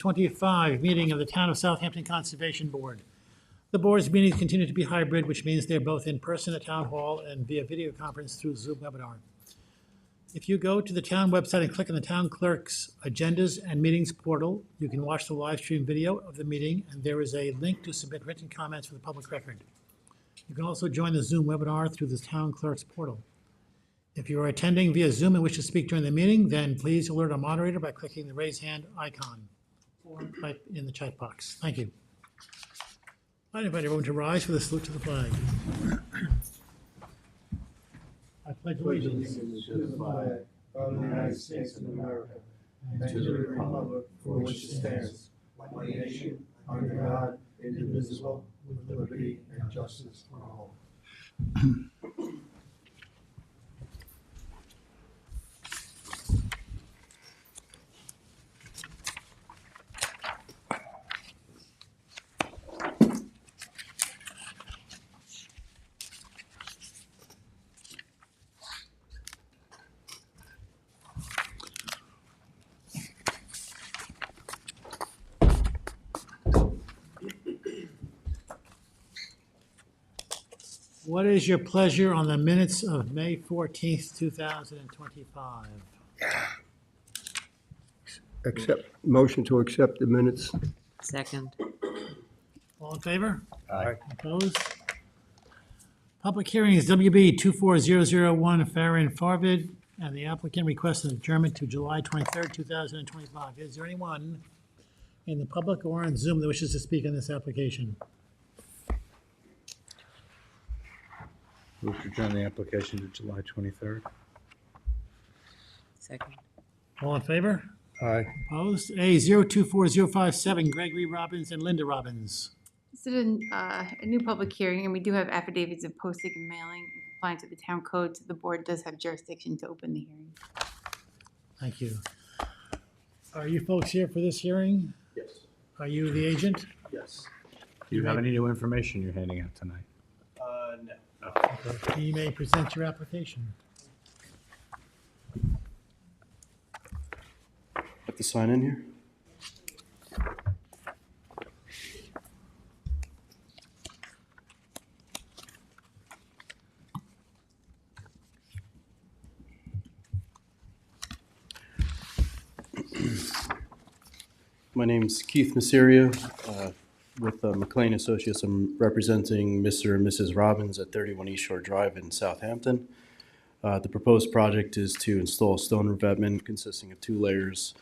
25 meeting of the Town of Southampton Conservation Board. The board's meetings continue to be hybrid, which means they're both in person at Town Hall and via video conference through Zoom webinar. If you go to the town website and click on the town clerk's agendas and meetings portal, you can watch the live stream video of the meeting, and there is a link to submit written comments for the public record. You can also join the Zoom webinar through the town clerk's portal. If you are attending via Zoom and wish to speak during the meeting, then please alert our moderator by clicking the raise hand icon or type in the chat box. Thank you. I invite everyone to rise for the salute to the flag. I pledge allegiance to the flag of the United States of America and to the republic for which it stands, one nation, under God, indivisible, with liberty and justice for all. What is your pleasure on the minutes of May 14th, 2025? Motion to accept the minutes. Second. All in favor? Aye. Opposed? Public hearing is WB 24001 Farron Farvid, and the applicant requests an adjournment to July 23rd, 2025. Is there anyone in the public or on Zoom that wishes to speak on this application? Move to adjourn the application to July 23rd. Second. All in favor? Aye. Opposed? A 024057 Gregory Robbins and Linda Robbins. This is a new public hearing, and we do have affidavits of posting and mailing in compliance with the town code, so the board does have jurisdiction to open the hearing. Thank you. Are you folks here for this hearing? Yes. Are you the agent? Yes. Do you have any new information you're handing out tonight? No. Okay. You may present your application. Have to sign in here? My name's Keith Masseria. With McLean Associates, I'm representing Mr. and Mrs. Robbins at 31 East Shore Drive in Southampton. The proposed project is to install a stone revetment consisting of 2 layers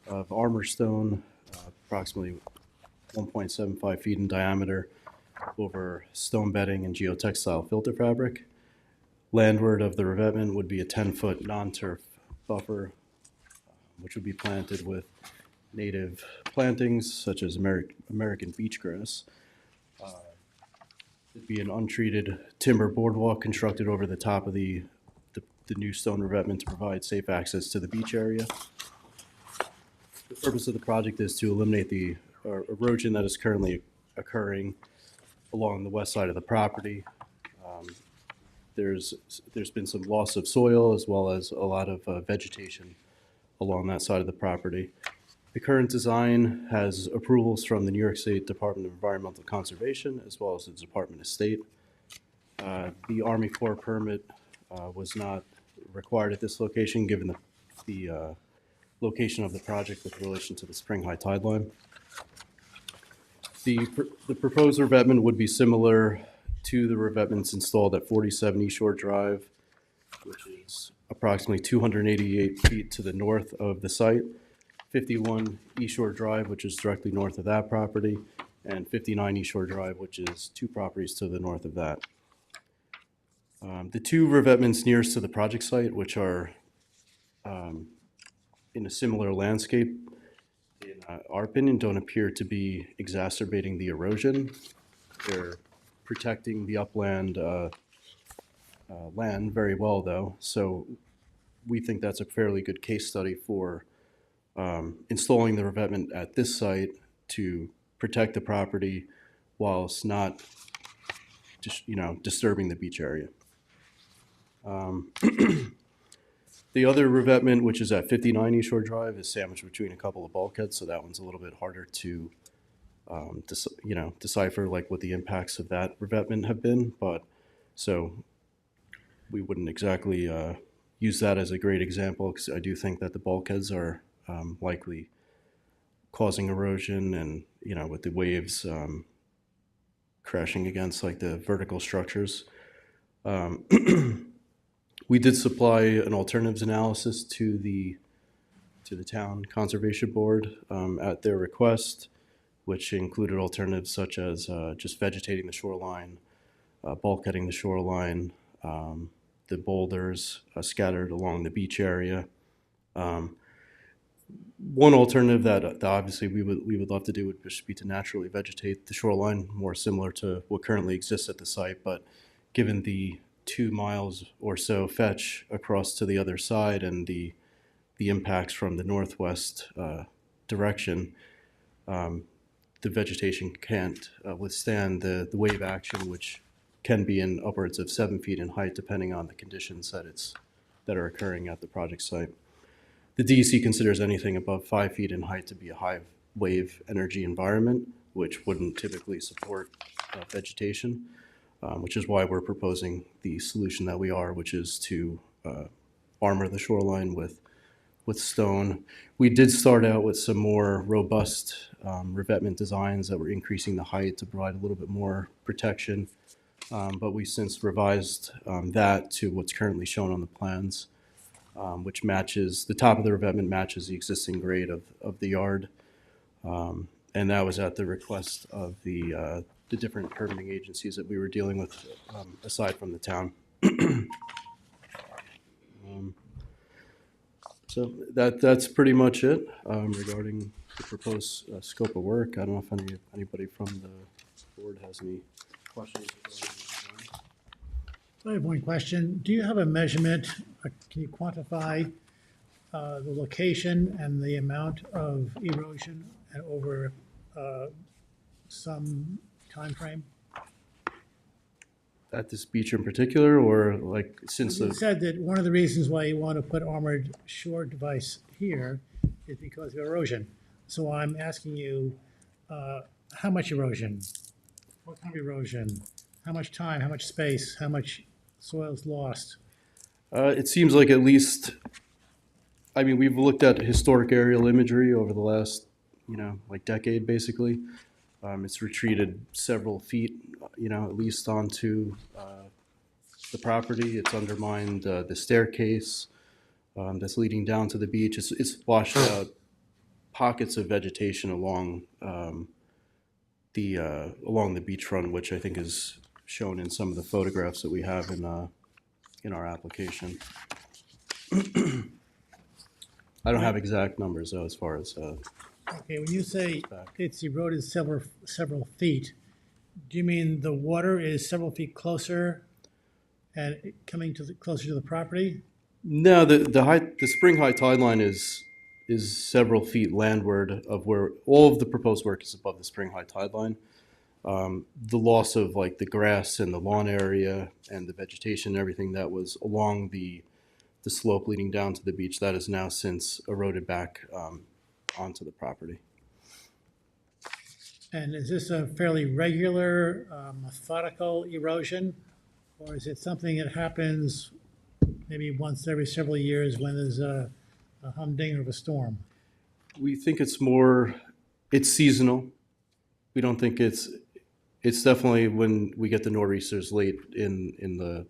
of armor stone, approximately 1.75 feet in diameter, over stone bedding and geotextile filter fabric. Landward of the revetment would be a 10-foot non-turf buffer, which would be planted with native plantings such as American beach grass. It'd be an untreated timber boardwalk constructed over the top of the new stone revetment to provide safe access to the beach area. The purpose of the project is to eliminate the erosion that is currently occurring along the west side of the property. There's been some loss of soil as well as a lot of vegetation along that side of the property. The current design has approvals from the New York State Department of Environmental Conservation as well as the Department of State. The Army Corps permit was not required at this location given the location of the project with relation to the spring high tide line. The proposed revetment would be similar to the revetments installed at 47 East Shore Drive, which is approximately 288 feet to the north of the site. 51 East Shore Drive, which is directly north of that property, and 59 East Shore Drive, which is 2 properties to the north of that. The 2 revetments nearest to the project site, which are in a similar landscape, in our opinion, don't appear to be exacerbating the erosion. They're protecting the upland land very well, though, so we think that's a fairly good case study for installing the revetment at this site to protect the property whilst not just, disturbing the beach area. The other revetment, which is at 59 East Shore Drive, is sandwiched between a couple of bulkheads, so that one's a little bit harder to, decipher like what the impacts of that revetment have been. But so we wouldn't exactly use that as a great example, because I do think that the bulkheads are likely causing erosion, and with the waves crashing against like the vertical structures. We did supply an alternatives analysis to the town conservation board at their request, which included alternatives such as just vegetating the shoreline, bulkheading the shoreline, the boulders scattered along the beach area. One alternative that obviously we would love to do would just be to naturally vegetate the shoreline, more similar to what currently exists at the site. But given the 2 miles or so fetch across to the other side and the impacts from the northwest direction, the vegetation can't withstand the wave action, which can be in upwards of 7 feet in height, depending on the conditions that are occurring at the project site. The DEC considers anything above 5 feet in height to be a high wave energy environment, which wouldn't typically support vegetation, which is why we're proposing the solution that we are, which is to armor the shoreline with stone. We did start out with some more robust revetment designs that were increasing the height to provide a little bit more protection, but we since revised that to what's currently shown on the plans, which matches, the top of the revetment matches the existing grade of the yard. And that was at the request of the different permitting agencies that we were dealing with, aside from the town. So that's pretty much it regarding the proposed scope of work. I don't know if anybody from the board has any questions. I have one question. Do you have a measurement, can you quantify the location and the amount of erosion over some time frame? At this beach in particular, or like since You the, said that one of the reasons why you want to put armored shore device here is because of erosion. So I'm asking you, how much erosion? What kind of erosion? How much time, how much space, how much soil is lost? it seems like at least, I mean, we've looked at historic aerial imagery over the last, like decade, basically. It's retreated several feet, at least onto the property. It's undermined the staircase that's leading down to the beach. It's washed out pockets of vegetation along the beachfront, which I think is shown in some of the photographs that we have in our application. I don't have exact numbers though, as far as Okay, when you say it's eroded several feet, do you mean the water is several feet closer and coming closer to the property? no, the spring high tide line is several feet landward of where all of the proposed work is above the spring high tide line. The loss of like the grass and the lawn area and the vegetation and everything that was along the slope leading down to the beach, that is now since eroded back onto the property. And is this a fairly regular, methodical erosion? Or is it something that happens maybe once every several years when there's a humdinger of a storm? We think it's seasonal. We don't think it's definitely when we get the nor'easters late in the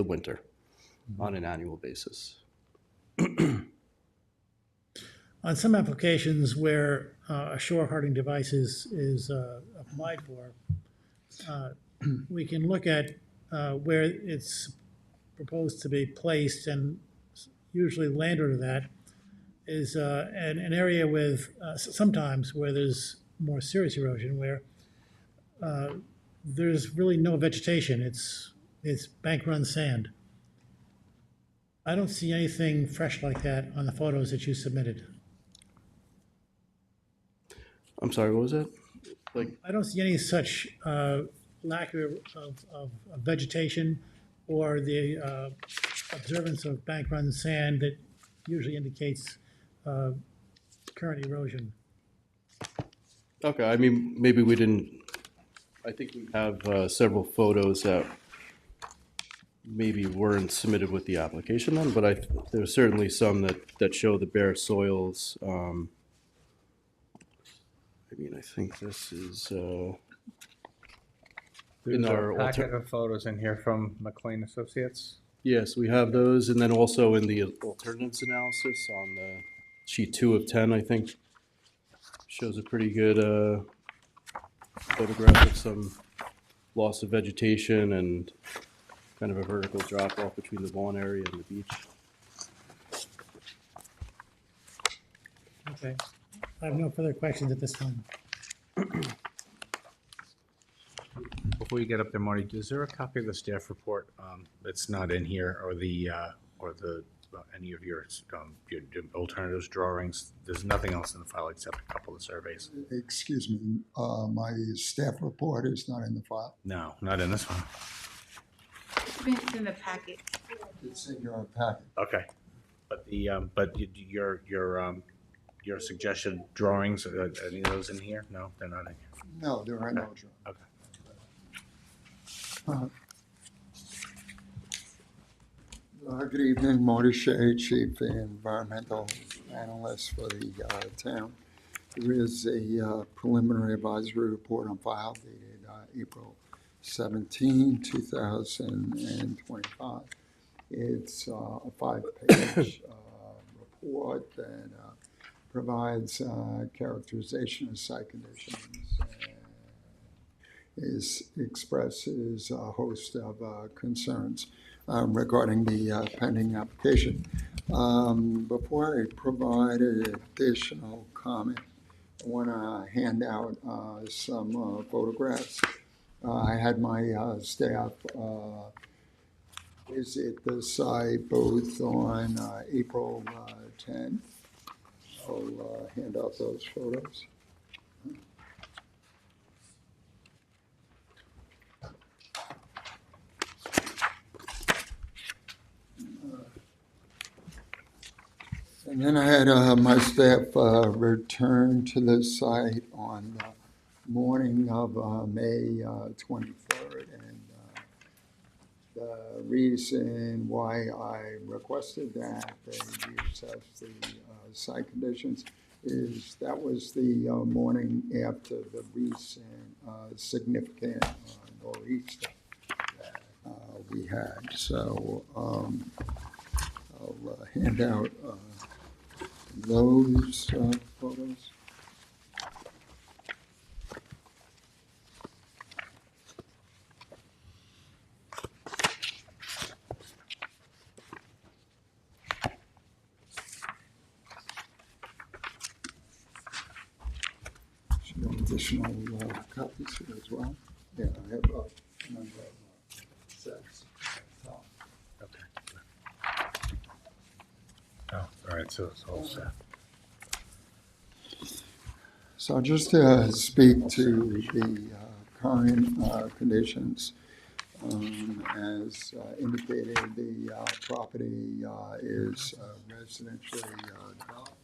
winter on an annual basis. On some applications where a shore hardening device is applied for, we can look at where it's proposed to be placed, and usually landward of that is an area with sometimes where there's more serious erosion, where there's really no vegetation. It's bank run sand. I don't see anything fresh like that on the photos that you submitted. I'm sorry, what was that? I don't see any such lack of vegetation or the observance of bank run sand that usually indicates current erosion. Okay, I mean, maybe we didn't, I think we have several photos that maybe weren't submitted with the application then, but there's certainly some that show the bare soils. I mean, I think this is, There's our a packet of photos in here from McLean Associates. yes, we have those, and then also in the alternatives analysis on the sheet 2 of 10, I think, shows a pretty good photograph of some loss of vegetation and kind of a vertical drop off between the lawn area and the beach. Okay. I have no further questions at this time. Before you get up there, Marty, is there a copy of the staff report that's not in here, or any of your alternatives drawings? There's nothing else in the file except a couple of surveys. Excuse me, my staff report is not in the file. No, not in this one. It's in the packet. It's in your packet. Okay, but your suggested drawings, are any of those in here? No, they're not in here. No, there are no drawings. Okay. Good evening, Marty Shea, Chief Environmental Analyst for the town. There is a preliminary advisory report on file dated April 17, 2025. It's a 5-page report that provides characterization of site conditions and expresses a host of concerns regarding the pending application. Before I provide an additional comment, I want to hand out some photographs. I had my staff visit the site both on April 10th. I'll hand out those photos. And then I had my staff return to the site on the morning of May 23rd. And the reason why I requested that they use as the site conditions is that was the morning after the recent significant nor'easter that we had. So I'll hand out those photos. Should have additional copies here as well. Yeah, I have a number of sets. Okay. Oh, all right, so it's all set. So just to speak to the current conditions, as indicated, the property is residentially developed.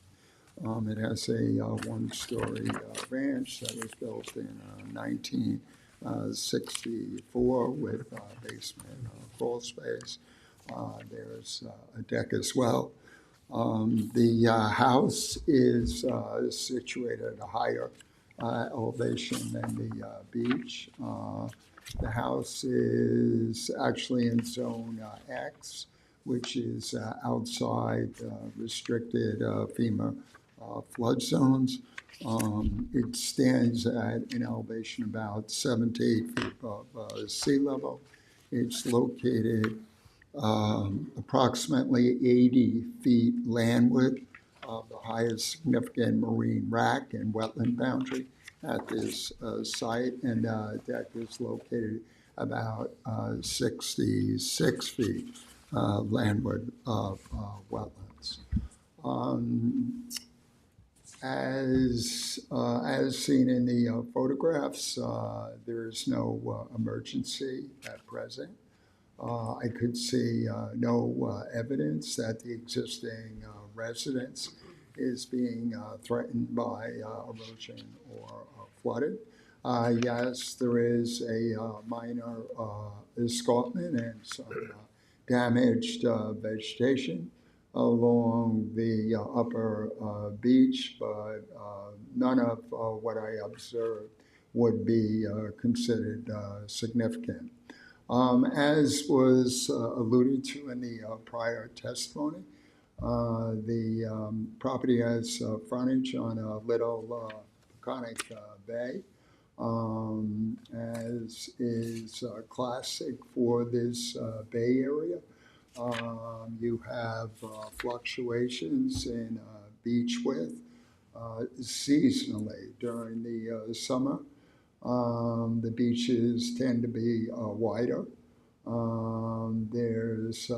It has a one-story ranch that was built in 1964 with basement crawl space. There's a deck as well. The house is situated at a higher elevation than the beach. The house is actually in Zone X, which is outside restricted FEMA flood zones. It stands at an elevation about 7 to 8 feet above sea level. It's located approximately 80 feet landward of the highest significant marine rack and wetland boundary at this site, and deck is located about 66 feet landward of wetlands. As seen in the photographs, there is no emergency at present. I could see no evidence that the existing residence is being threatened by erosion or flooding. Yes, there is a minor escarpment and some damaged vegetation along the upper beach, but none of what I observed would be considered significant. As was alluded to in the prior testimony, the property has frontage on a little Peconic Bay, as is classic for this Bay Area. You have fluctuations in beach width seasonally during the summer. The beaches tend to be wider. There's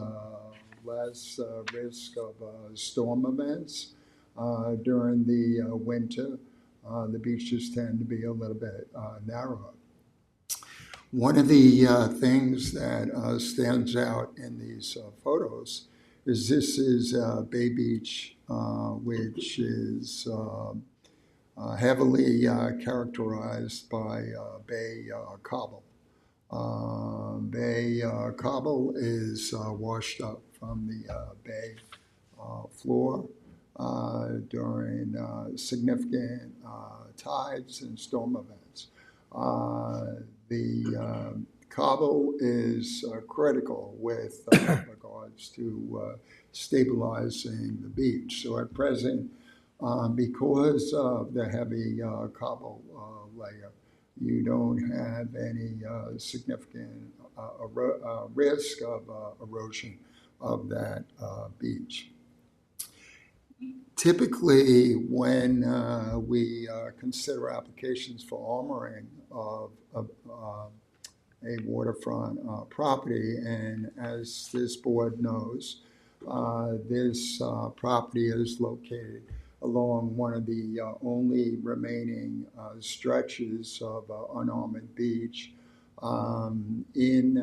less risk of storm events. During the winter, the beaches tend to be a little bit narrower. One of the things that stands out in these photos is this is Bay Beach, which is heavily characterized by bay cobble. Bay cobble is washed up from the bay floor during significant tides and storm events. The cobble is critical with regards to stabilizing the beach. So at present, because of the heavy cobble layer, you don't have any significant risk of erosion of that beach. Typically, when we consider applications for armoring of a waterfront property, and as this board knows, this property is located along one of the only remaining stretches of unarmored beach in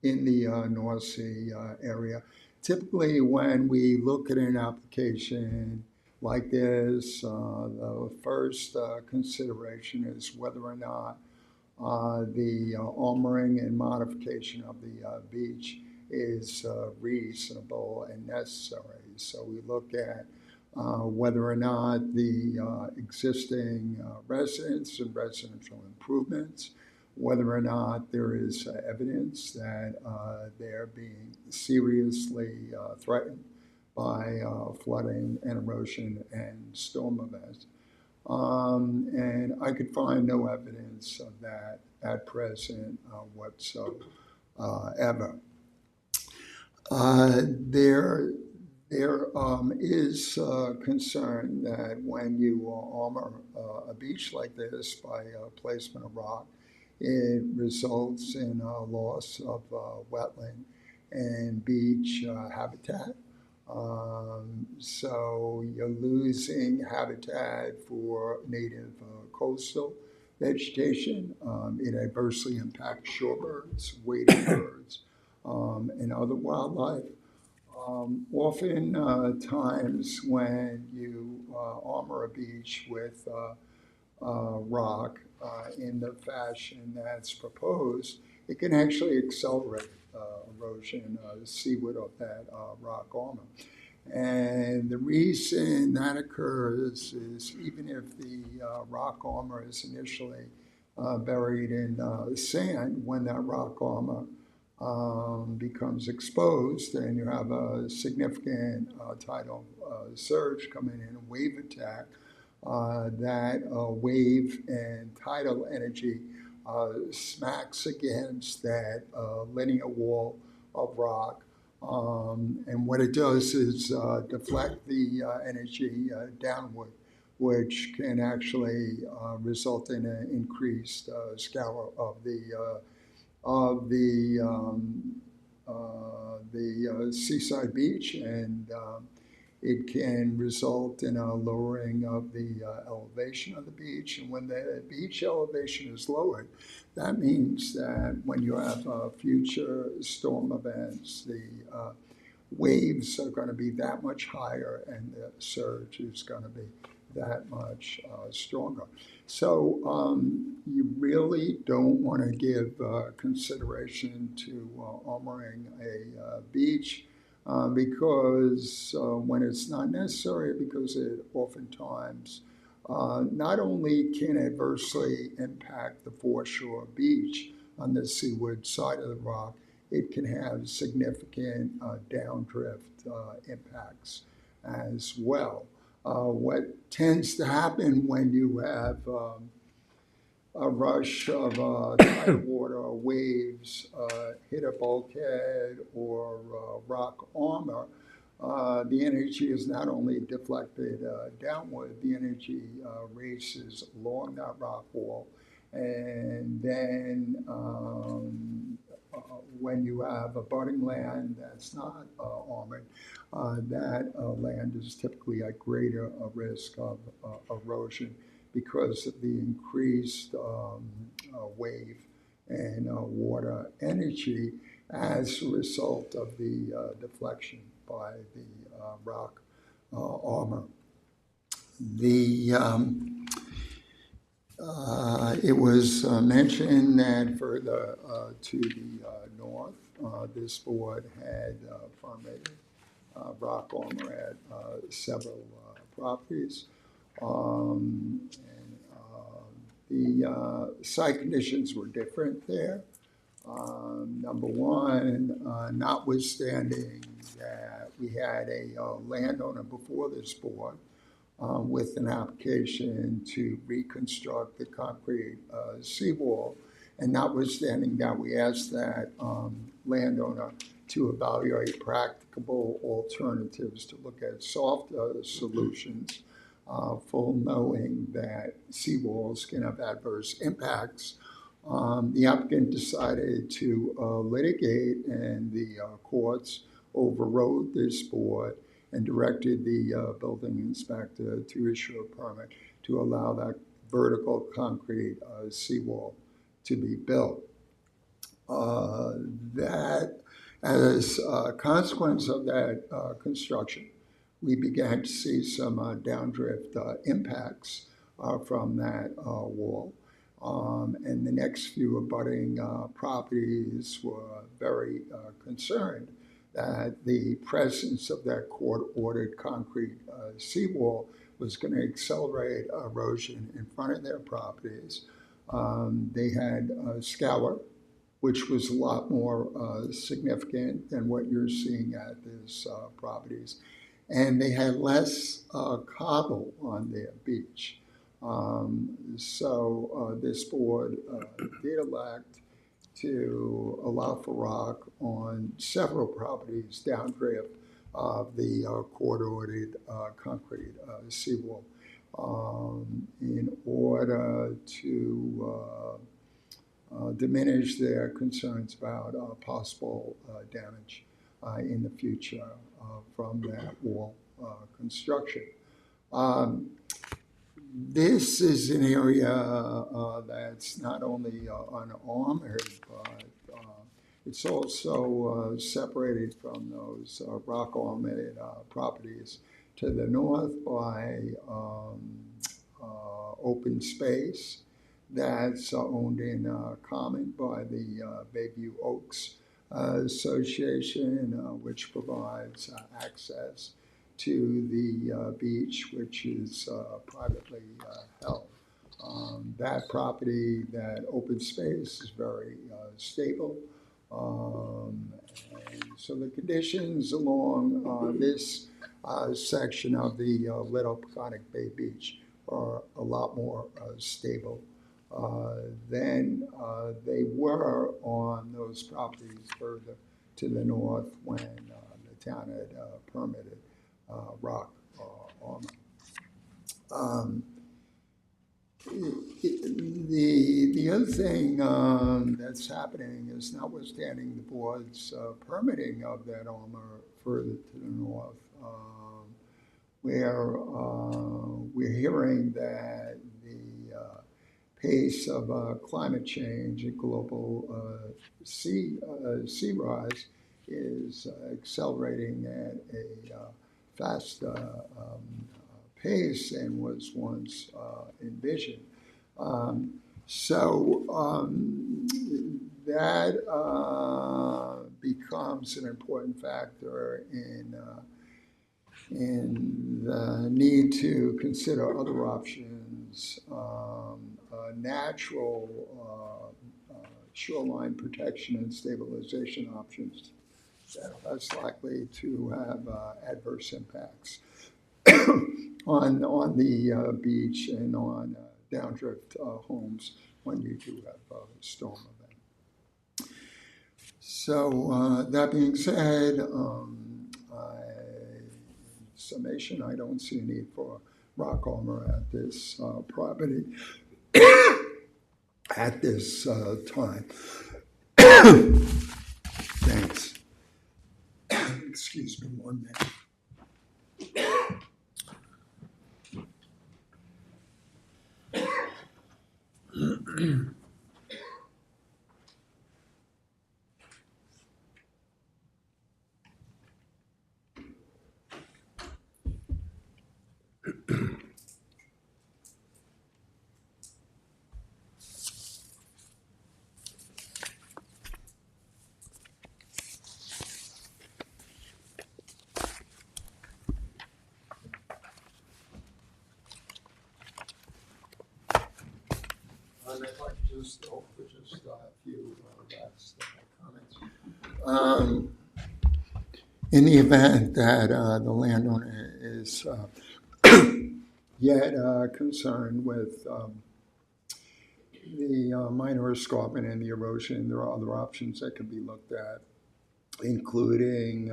the North Sea area. Typically, when we look at an application like this, the first consideration is whether or not the armoring and modification of the beach is reasonable and necessary. So we look at whether or not the existing residents and residential improvements, whether or not there is evidence that they're being seriously threatened by flooding and erosion and storm events. And I could find no evidence of that at present whatsoever. There is concern that when you armor a beach like this by placement of rock, it results in loss of wetland and beach habitat. So you're losing habitat for native coastal vegetation. It adversely impacts shorebirds, wading birds, and other wildlife. Often times when you armor a beach with rock in the fashion that's proposed, it can actually accelerate erosion seaward of that rock armor. And the reason that occurs is even if the rock armor is initially buried in sand, when that rock armor becomes exposed and you have a significant tidal surge coming in, a wave attack, that wave and tidal energy smacks against that linear wall of rock. And what it does is deflect the energy downward, which can actually result in an increased scour of the seaside beach, and It can result in a lowering of the elevation of the beach. And when the beach elevation is lowered, that means that when you have future storm events, the waves are going to be that much higher and the surge is going to be that much stronger. So you really don't want to give consideration to armoring a beach because when it's not necessary, because it oftentimes not only can adversely impact the foreshore beach on the seaward side of the rock, it can have significant downdrift impacts as well. What tends to happen when you have a rush of tidal water or waves hit a bulkhead or rock armor, the energy is not only deflected downward, the energy races along that rock wall. And then when you have abutting land that's not armored, that land is typically at greater risk of erosion because of the increased wave and water energy as a result of the deflection by the rock armor. It was mentioned that further to the north, this board had permitted rock armor at several properties. The site conditions were different there. Number one, notwithstanding that we had a landowner before this board with an application to reconstruct the concrete seawall, and notwithstanding that we asked that landowner to evaluate practicable alternatives to look at soft solutions, full knowing that seawalls can have adverse impacts. The applicant decided to litigate, and the courts overrode this board and directed the building inspector to issue a permit to allow that vertical concrete seawall to be built. That, as a consequence of that construction, we began to see some downdrift impacts from that wall. And the next few abutting properties were very concerned that the presence of that court-ordered concrete seawall was going to accelerate erosion in front of their properties. They had scour, which was a lot more significant than what you're seeing at these properties. And they had less cobble on their beach. So this board did elect to allow for rock on several properties downdrift of the court-ordered concrete seawall in order to diminish their concerns about possible damage in the future from that wall construction. This is an area that's not only unarmored, but it's also separated from those rock armored properties to the north by open space that's owned in common by the Bayview Oaks Association, which provides access to the beach, which is privately held. That property, that open space, is very stable. And so the conditions along this section of the Little Peconic Bay Beach are a lot more stable than they were on those properties further to the north when the town had permitted rock armor. The other thing that's happening is, notwithstanding the board's permitting of that armor further to the north, where we're hearing that the pace of climate change and global sea rise is accelerating at a fast pace and was once envisioned. That becomes an important factor in the need to consider other options, natural shoreline protection and stabilization options that are less likely to have adverse impacts on the beach and on downdrift homes when you do have a storm event. So that being said, summation, I don't see a need for rock armor at this property at this time. Thanks. Excuse me 1 minute. I'd like to just offer just a few last comments. In the event that the landowner is yet concerned with the minor escarpment and the erosion, there are other options that can be looked at, including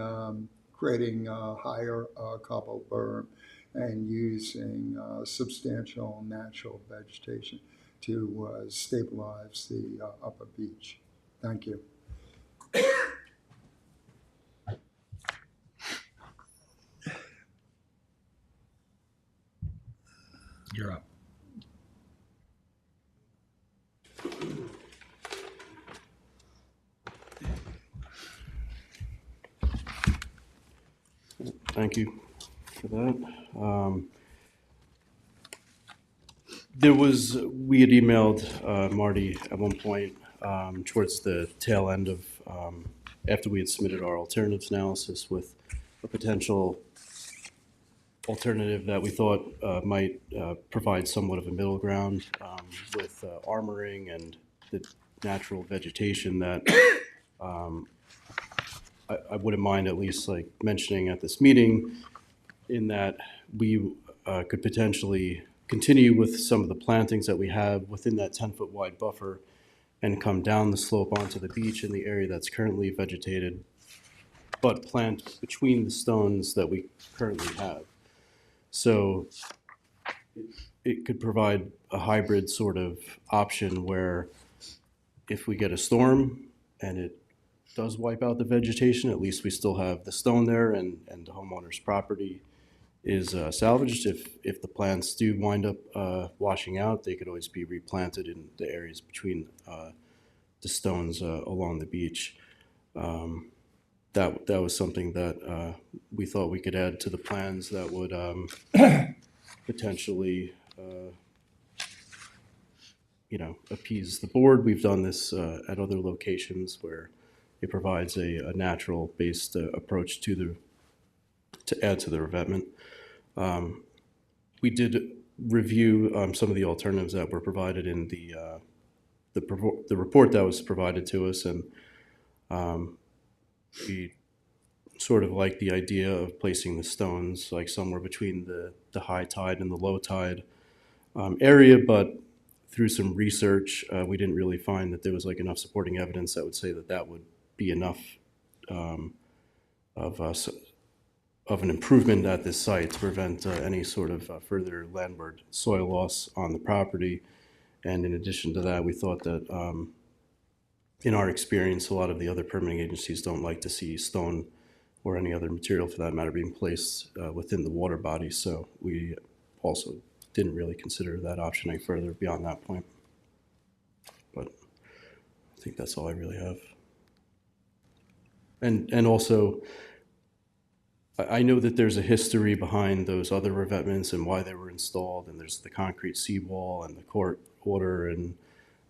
creating a higher cobble berm and using substantial natural vegetation to stabilize the upper beach. Thank you. You're up. Thank you for that. We had emailed Marty at one point towards the tail end of, after we had submitted our alternatives analysis with a potential alternative that we thought might provide somewhat of a middle ground with armoring and the natural vegetation that I wouldn't mind at least like mentioning at this meeting, in that we could potentially continue with some of the plantings that we have within that 10-foot wide buffer and come down the slope onto the beach in the area that's currently vegetated, but plant between the stones that we currently have. So it could provide a hybrid sort of option where if we get a storm and it does wipe out the vegetation, at least we still have the stone there and the homeowner's property is salvaged. If the plants do wind up washing out, they could always be replanted in the areas between the stones along the beach. That was something that we thought we could add to the plans that would potentially appease the board. We've done this at other locations where it provides a natural based approach to add to the revetment. We did review some of the alternatives that were provided in the report that was provided to us, and we sort of like the idea of placing the stones like somewhere between the high tide and the low tide area, but through some research, we didn't really find that there was like enough supporting evidence that would say that would be enough of an improvement at this site to prevent any sort of further landward soil loss on the property. And in addition to that, we thought that in our experience, a lot of the other permitting agencies don't like to see stone or any other material for that matter being placed within the water body. So we also didn't really consider that option any further beyond that point. But I think that's all I really have. And also, I know that there's a history behind those other revetments and why they were installed, and there's the concrete seawall and the court order, and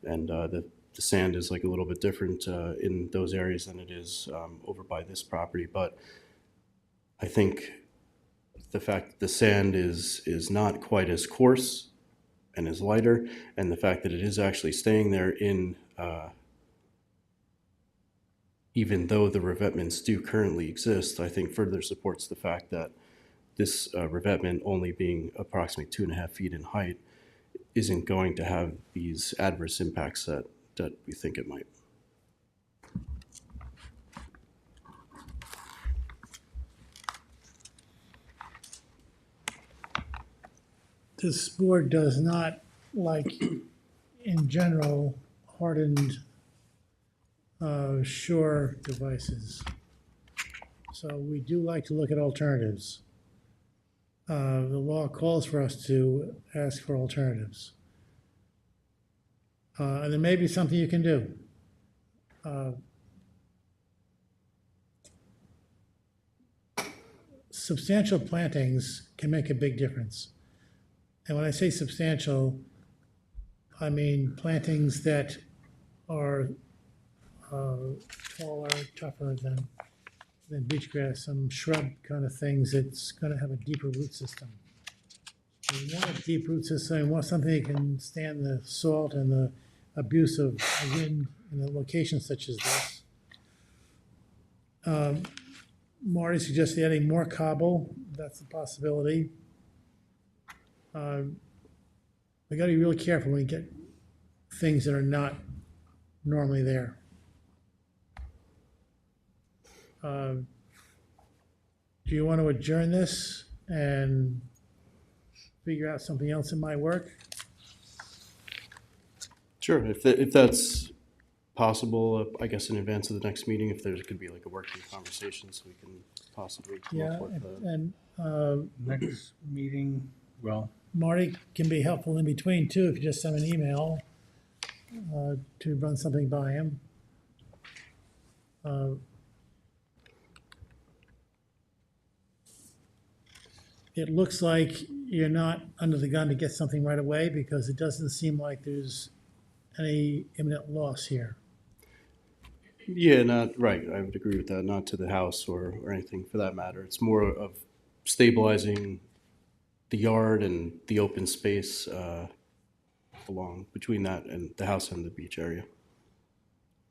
the sand is like a little bit different in those areas than it is over by this property. But I think the fact that the sand is not quite as coarse and is lighter, and the fact that it is actually staying there in even though the revetments do currently exist, I think further supports the fact that this revetment, only being approximately 2.5 feet in height, isn't going to have these adverse impacts that we think it might. This board does not like, in general, hardened shore devices. So we do like to look at alternatives. The law calls for us to ask for alternatives. And there may be something you can do. Substantial plantings can make a big difference. And when I say substantial, I mean plantings that are taller, tougher than beach grass, some shrub kind of things that's going to have a deeper root system. You want a deep root system, you want something that can stand the salt and the abuse of wind in a location such as this. Marty suggested adding more cobble. That's a possibility. We got to be really careful when we get things that are not normally there. Do you want to adjourn this and figure out something else that might work? Sure, if that's possible, I guess in advance of the next meeting, if there could be like a working conversation, so we can possibly come Yeah, up with and Next meeting, well, Marty can be helpful in between too, if you just send an email to run something by him. It looks like you're not under the gun to get something right away because it doesn't seem like there's any imminent loss here. Yeah, not right. I would agree with that. Not to the house or anything for that matter. It's more of stabilizing the yard and the open space along between that and the house and the beach area.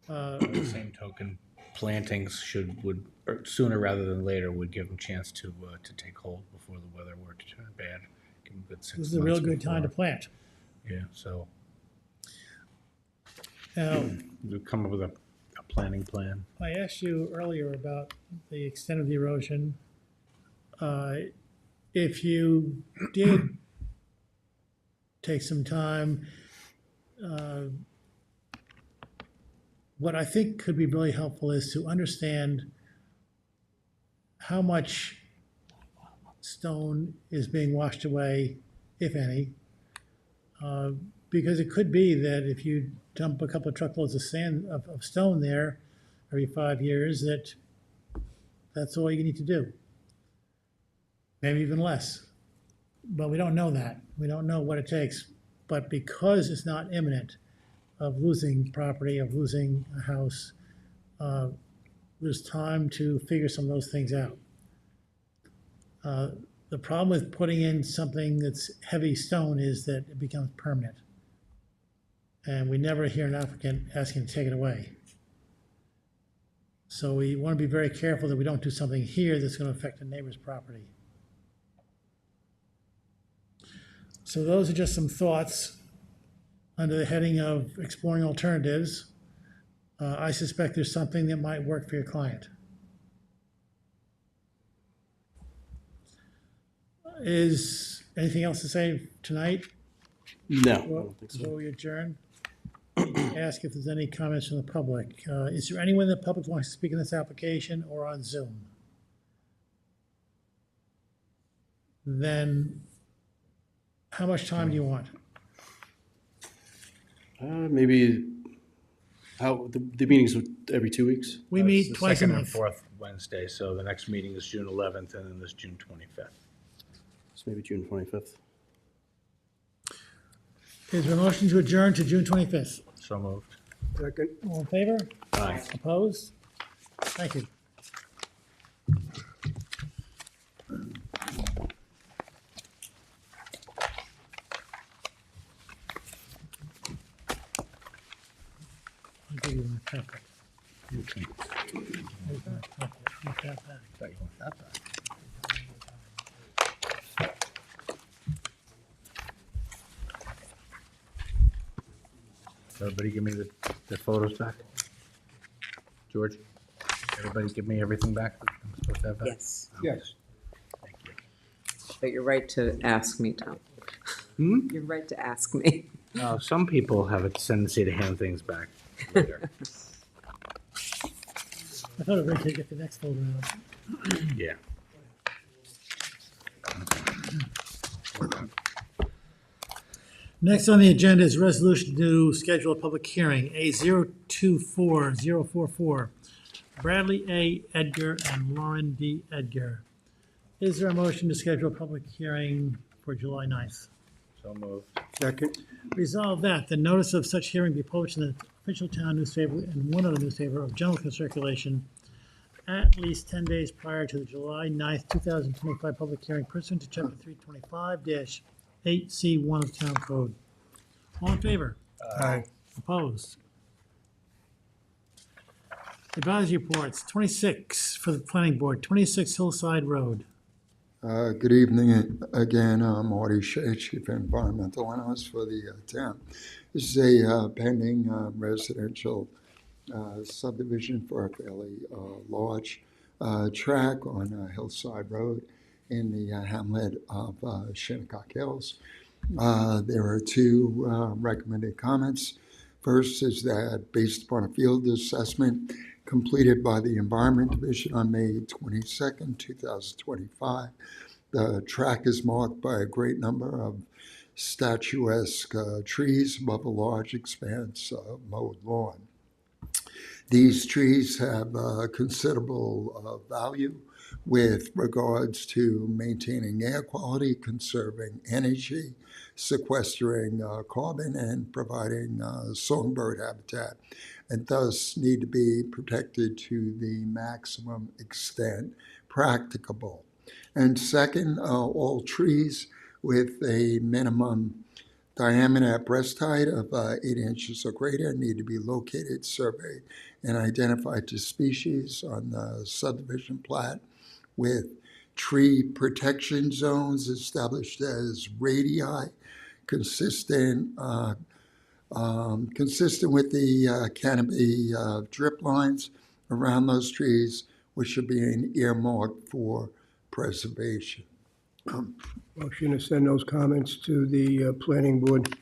by the same token, plantings would or sooner rather than later would give them a chance to take hold before the weather were to turn bad. Give them a good 6 months. This is a real good time to before. plant. Yeah, so Now, we'll come up with a planning plan. I asked you earlier about the extent of the erosion. If you did take some time, what I think could be really helpful is to understand how much stone is being washed away, if any. Because it could be that if you dump a couple of truckloads of sand, of stone there every 5 years, that's all you need to do. Maybe even less. But we don't know that. We don't know what it takes. But because it's not imminent of losing property, of losing a house, there's time to figure some of those things out. The problem with putting in something that's heavy stone is that it becomes permanent. And we never hear an applicant asking to take it away. So we want to be very careful that we don't do something here that's going to affect the neighbor's property. So those are just some thoughts under the heading of exploring alternatives. I suspect there's something that might work for your client. Is anything else to say tonight? No, I don't think so. Before we adjourn? Ask if there's any comments from the public. Is there anyone in the public who wants to speak in this application or on Zoom? then how much time do you want? Maybe, the meetings every 2 weeks? We It's meet the twice a second and month. fourth Wednesday, so the next meeting is June 11th, and then there's June 25th. So maybe June 25th. Is there a motion to adjourn to June 25th? So moved. Second. All in favor? Aye. Opposed? Thank you. I'll give you my packet. Where's my packet? Not that bad. Everybody give me the photos back? George? Everybody give me everything back that I'm supposed to have back? Yes, Yes. Thank you. but you're right to ask me, Tom. Hmm? You're right to ask me. Some people have a tendency to hand things back later. I thought I'd wait till you get the next folder out. Yeah. Next on the agenda is resolution to schedule a public hearing, A024044, Bradley A. Edgar and Lauren D. Edgar. Is there a motion to schedule a public hearing for July 9th? So moved. Second. Resolve that the notice of such hearing be published in the official town newspaper and one other newspaper of general circulation at least 10 days prior to the July 9th, 2025 public hearing pursuant to Chapter 325-8C1 of Town Code. All in favor? Aye. Opposed? Advisory reports, 26 for the planning board, 26 Hillside Road. Good evening again. I'm Marty Shea, Chief Environmental Analyst for the town. This is a pending residential subdivision for a fairly large tract on Hillside Road in the hamlet of Shinnecock Hills. There are two recommended comments. First is that based upon a field assessment completed by the Environment Division on May 22nd, 2025, the track is marked by a great number of statuesque trees above a large expanse of mowed lawn. These trees have considerable value with regards to maintaining air quality, conserving energy, sequestering carbon, and providing songbird habitat, and thus need to be protected to the maximum extent practicable. And second, all trees with a minimum diameter at breast height of 8 inches or greater need to be located, surveyed, and identified to species on the subdivision plat, with tree protection zones established as radii consistent with the canopy drip lines around those trees, which are being earmarked for preservation. Motion to send those comments to the planning board.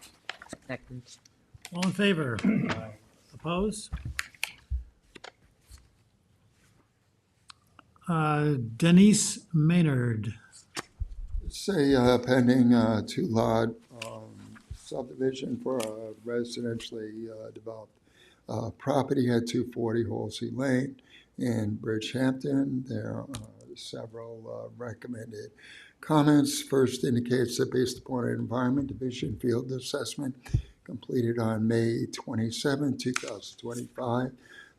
Second. All in favor? Opposed? Denise Maynard. It's a pending two-lot subdivision for a residentially developed property at 240 Halsey Lane in Bridgehampton. There are several recommended comments. First indicates that based upon an Environment Division field assessment completed on May 27, 2025,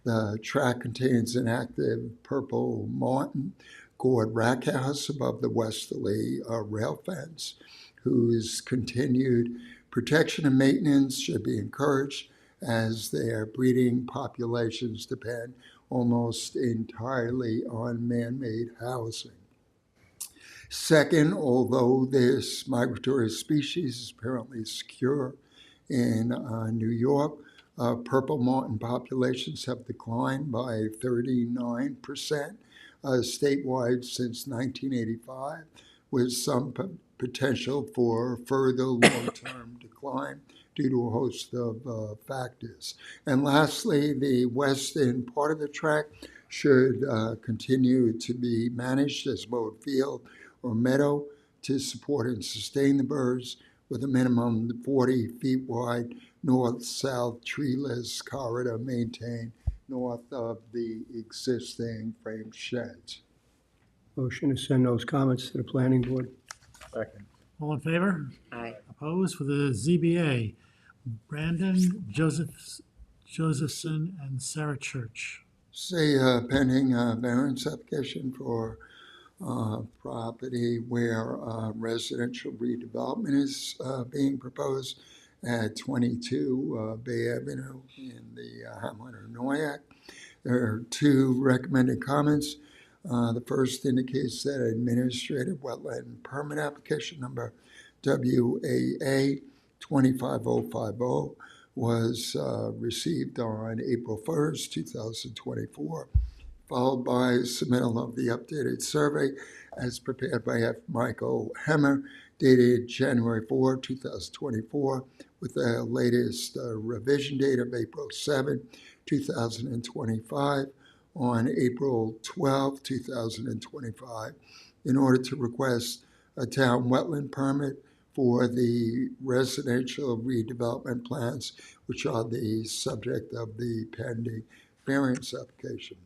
the tract contains an active purple martin gourd rack house above the westerly rail fence, whose continued protection and maintenance should be encouraged as their breeding populations depend almost entirely on man-made housing. Second, although this migratory species is apparently secure in New York, purple martin populations have declined by 39% statewide since 1985, with some potential for further long-term decline due to a host of factors. And lastly, the western part of the tract should continue to be managed as mowed field or meadow to support and sustain the birds with a minimum 40 feet wide north-south treeless corridor maintained north of the existing frame sheds. Motion to send those comments to the planning board. Second. All in favor? Aye. Opposed? For the ZBA, Brandon Josephson and Sarah Church. Say pending variance application for property where residential redevelopment is being proposed at 22 Bay Avenue in the Hamlet of Noyak. There are two recommended comments. The first indicates that administrative wetland permit application number WAA 25050 was received on April 1st, 2024, followed by submittal of the updated survey as prepared by F. Michael Hemmer, dated January 4, 2024, with the latest revision date of April 7, 2025, on April 12, 2025, in order to request a town wetland permit for the residential redevelopment plans, which are the subject of the pending variance application.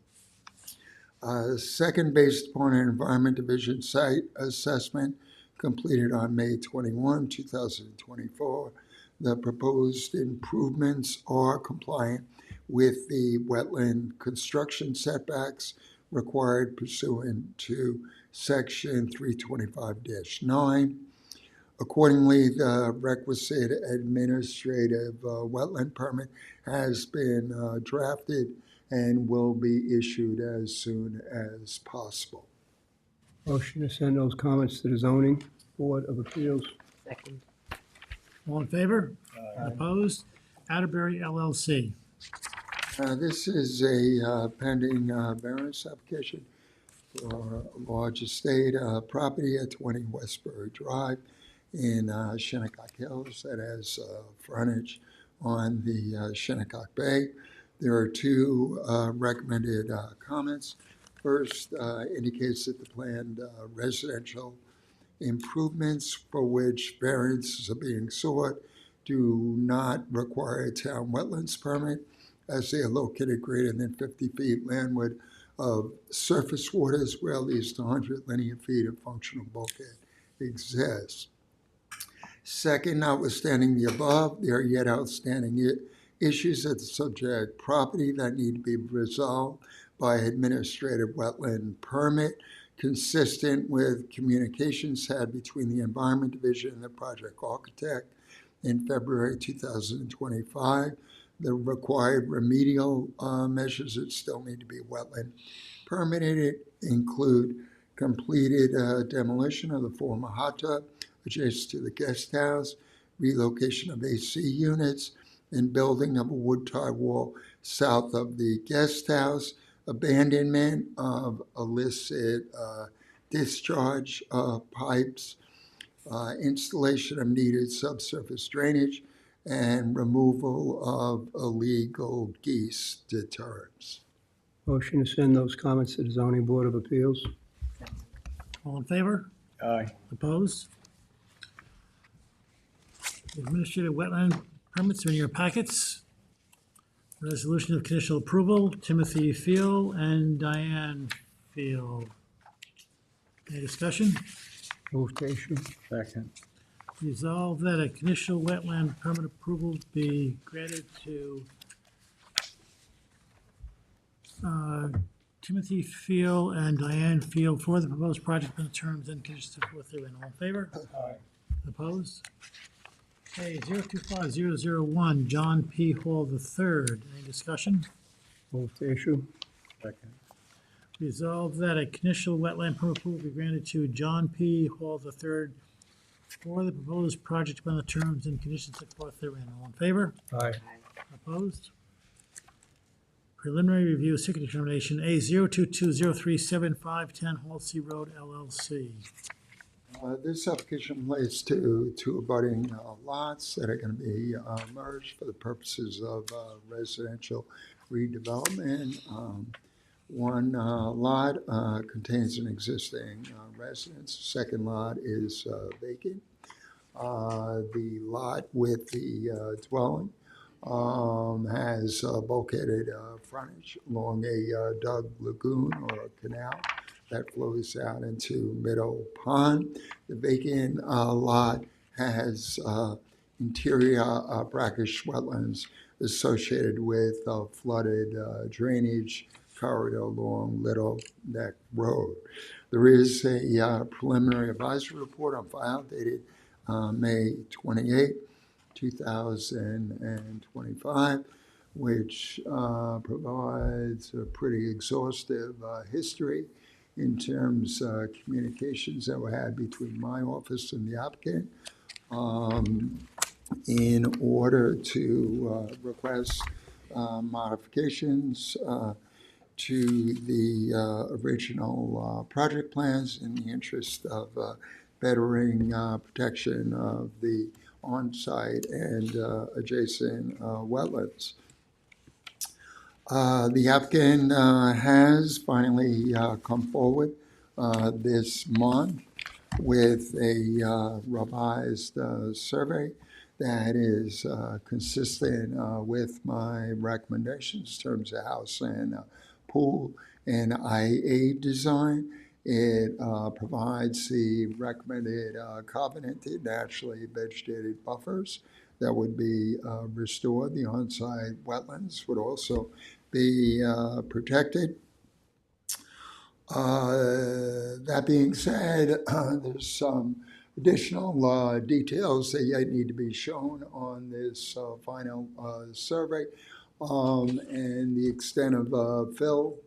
Second, based upon an Environment Division site assessment completed on May 21, 2024, the proposed improvements are compliant with the wetland construction setbacks required pursuant to Section 325-9. Accordingly, the requisite administrative wetland permit has been drafted and will be issued as soon as possible. Motion to send those comments to the zoning board of appeals. Second. All in favor? Opposed? Atterbury LLC. This is a pending variance application for a large estate property at 20 Westbury Drive in Shinnecock Hills that has frontage on the Shinnecock Bay. There are two recommended comments. First, indicates that the planned residential improvements for which variances are being sought do not require a town wetlands permit, as they are located greater than 50 feet landward of surface waters where at least 100 linear feet of functional bulkhead exists. Second, notwithstanding the above, there are yet outstanding issues at the subject property that need to be resolved by administrative wetland permit, consistent with communications had between the Environment Division and the project architect in February 2025. The required remedial measures that still need to be wetland permitted include completed demolition of the former hot tub adjacent to the guest house, relocation of AC units, and building of a wood tie wall south of the guest house, abandonment of illicit discharge pipes, installation of needed subsurface drainage, and removal of illegal geese deterrents. Motion to send those comments to the zoning board of appeals. All in favor? Aye. Opposed? Administrative wetland permits are in your packets. Resolution of conditional approval, Timothy Field and Diane Field. Any discussion? Move to issue. Second. Resolve that a conditional wetland permit approval be granted to Timothy Field and Diane Field for the proposed project on the terms and conditions set forth therein. All in favor? Aye. Opposed? Okay, 025001, John P. Hall III. Any discussion? Move to issue. Second. Resolve that a conditional wetland permit approval be granted to John P. Hall III for the proposed project upon the terms and conditions set forth therein. All in favor? Aye. Opposed? Preliminary review secret determination A 022037510 Halsey Road LLC. This application relates to two abutting lots that are going to be merged for the purposes of residential redevelopment. One lot contains an existing residence. The second lot is vacant. The lot with the dwelling has bulkheaded frontage along a dug lagoon or a canal that flows out into Middle Pond. The vacant lot has interior brackish wetlands associated with flooded drainage corridor along Little Neck Road. There is a preliminary advisory report on file dated May 28, 2025, which provides a pretty exhaustive history in terms of communications that were had between my office and the applicant in order to request modifications to the original project plans in the interest of bettering protection of the on-site and adjacent wetlands. The applicant has finally come forward this month with a revised survey that is consistent with my recommendations in terms of house and pool and IA design. It provides the recommended covenanted naturally vegetated buffers that would be restored. The on-site wetlands would also be protected. That being said, there's some additional details that yet need to be shown on this final survey. And the extent of fill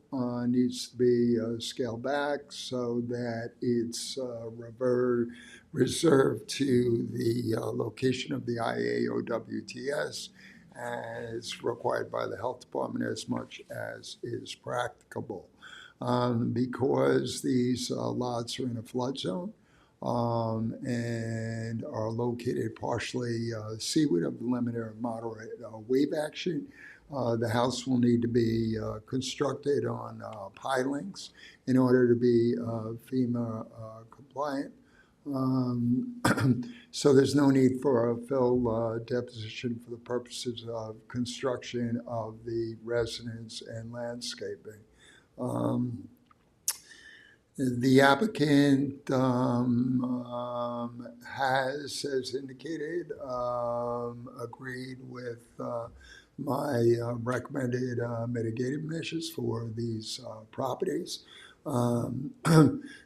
needs to be scaled back so that it's reserved to the location of the IAOWTS as required by the health department as much as is practicable. Because these lots are in a flood zone and are located partially seaward of the limit of moderate wave action, the house will need to be constructed on pilings in order to be FEMA compliant. So there's no need for a fill deposition for the purposes of construction of the residence and landscaping. The applicant has, as indicated, agreed with my recommended mitigating measures for these properties.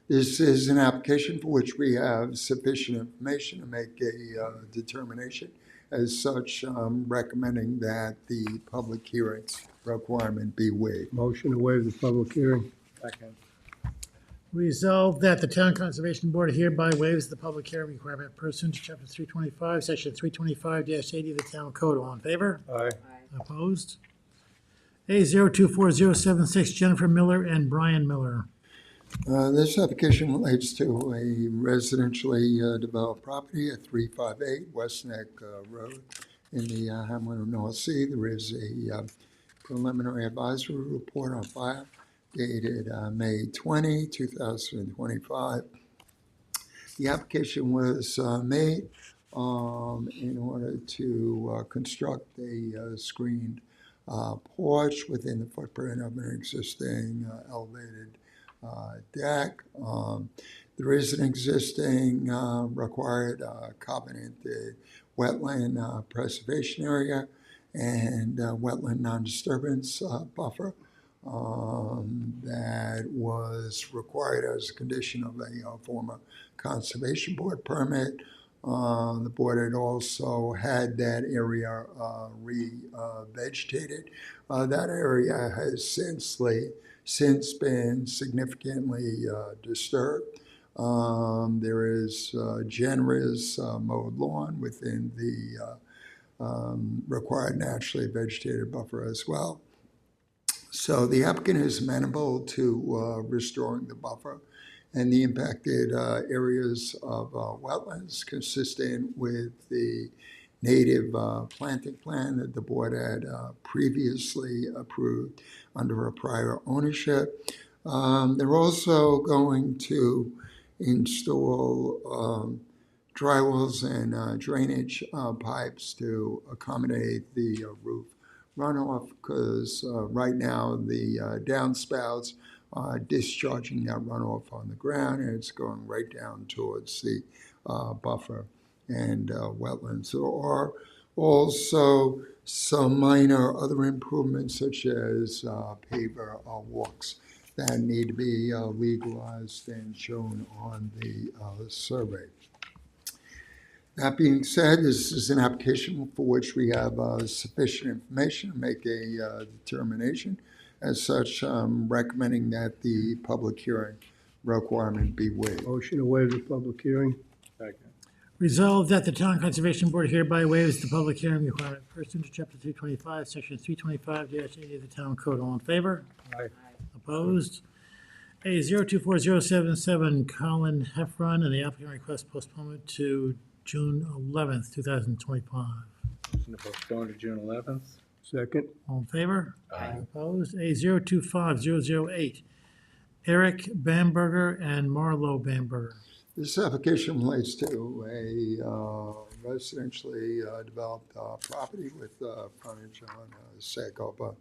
This is an application for which we have sufficient information to make a determination. As such, recommending that the public hearing requirement be waived. Motion to waive the public hearing. Second. Resolved that the Town Conservation Board hereby waives the public hearing requirement pursuant to Chapter 325, Section 325-80 of the Town Code. All in favor? Aye. Opposed? A024076, Jennifer Miller and Brian Miller. This application relates to a residentially developed property at 358 West Neck Road in the Hamlet of North Sea. There is a preliminary advisory report on file dated May 20, 2025. The application was made in order to construct a screened porch within the footprint of an existing elevated deck. There is an existing required covenanted wetland preservation area and wetland non-disturbance buffer that was required as a condition of a former Conservation Board permit. The board had also had that area re-vegetated. That area has since been significantly disturbed. There is generous mowed lawn within the required naturally vegetated buffer as well. So the applicant is amenable to restoring the buffer and the impacted areas of wetlands consistent with the native planting plan that the board had previously approved under a prior ownership. They're also going to install drywalls and drainage pipes to accommodate the roof runoff, because right now the downspouts are discharging that runoff on the ground, and it's going right down towards the buffer and wetlands. There are also some minor other improvements, such as paver walks, that need to be legalized and shown on the survey. That being said, this is an application for which we have sufficient information to make a determination. As such, I'm recommending that the public hearing requirement be waived. Motion to waive the public hearing. Second. Resolved that the Town Conservation Board hereby waives the public hearing requirement pursuant to Chapter 325, Section 325-80 of the Town Code. All in favor? Aye. Opposed? A 024077, Colin Heffron, and the applicant requests postponement to June 11th, 2025. Motion to postpone to June 11th. Second. All in favor? Aye. Opposed? A 025008, Eric Bamberger and Marlo Bamberger. This application relates to a residentially developed property with frontage on Sagopa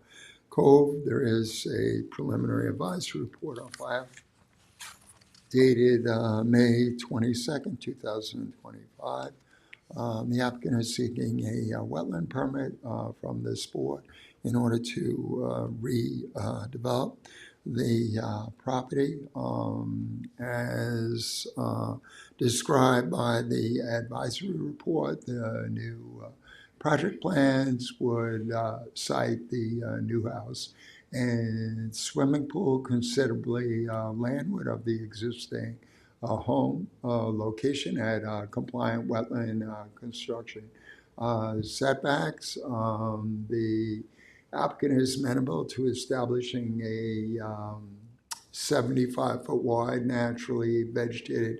Cove. There is a preliminary advisory report on file dated May 22nd, 2025. The applicant is seeking a wetland permit from this board in order to redevelop the property as described by the advisory report. The new project plans would cite the new house and swimming pool considerably landward of the existing home location at compliant wetland construction setbacks. The applicant is amenable to establishing a 75-foot wide naturally vegetated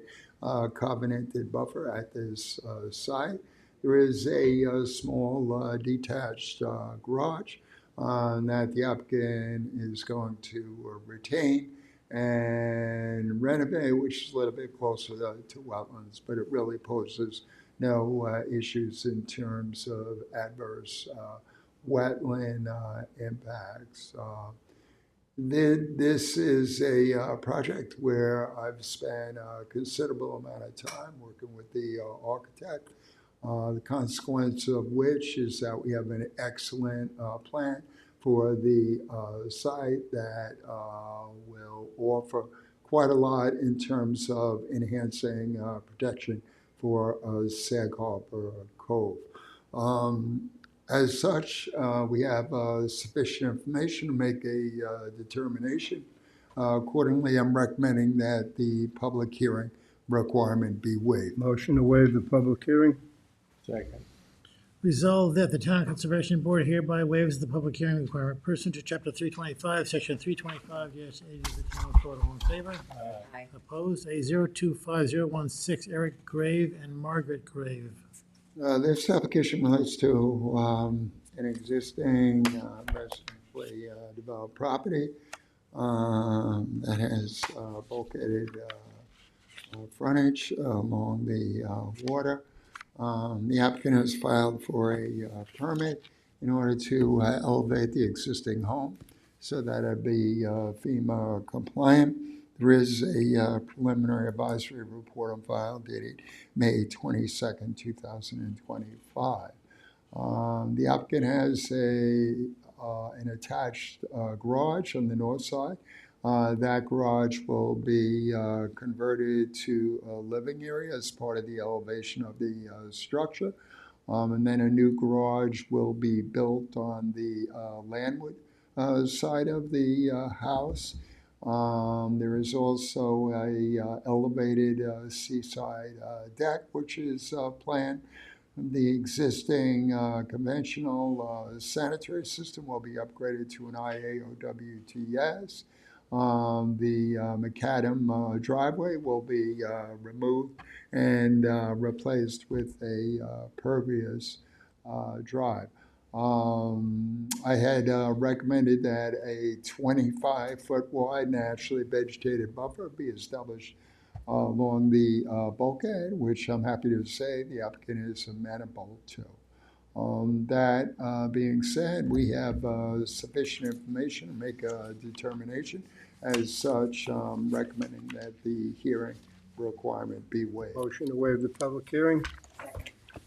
covenanted buffer at this site. There is a small detached garage that the applicant is going to retain and renovate, which is a little bit closer to wetlands, but it really poses no issues in terms of adverse wetland impacts. This is a project where I've spent a considerable amount of time working with the architect, the consequence of which is that we have an excellent plan for the site that will offer quite a lot in terms of enhancing protection for Sag Harbor Cove. As such, we have sufficient information to make a determination. Accordingly, I'm recommending that the public hearing requirement be waived. Motion to waive the public hearing. Second. Resolved that the Town Conservation Board hereby waives the public hearing requirement pursuant to Chapter 325, Section 325-80 of the Town Code. All in favor? Aye. Opposed? A 025016, Eric Grave and Margaret Grave. This application relates to an existing residentially developed property that has bulkheaded frontage along the water. The applicant has filed for a permit in order to elevate the existing home so that it be FEMA compliant. There is a preliminary advisory report on file dated May 22nd, 2025. The applicant has an attached garage on the north side. That garage will be converted to a living area as part of the elevation of the structure. And then a new garage will be built on the landward side of the house. There is also a elevated seaside deck, which is planned. The existing conventional sanitary system will be upgraded to an IAOWTS. The macadam driveway will be removed and replaced with a pervious Drive. I had recommended that a 25-foot wide naturally vegetated buffer be established along the bulkhead, which I'm happy to say the applicant is amenable to. That being said, we have sufficient information to make a determination. As such, recommending that the hearing requirement be waived. Motion to waive the public hearing?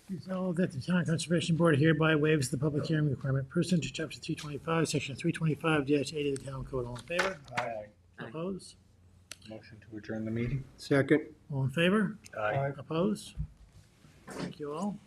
Resolved that the Town Conservation Board hereby waives the public hearing requirement pursuant to Chapter 325, Section 325-80 of the Town Code. All in favor? Aye. Opposed? Motion to adjourn the meeting? Second? All in favor? Aye. Opposed? Thank you all.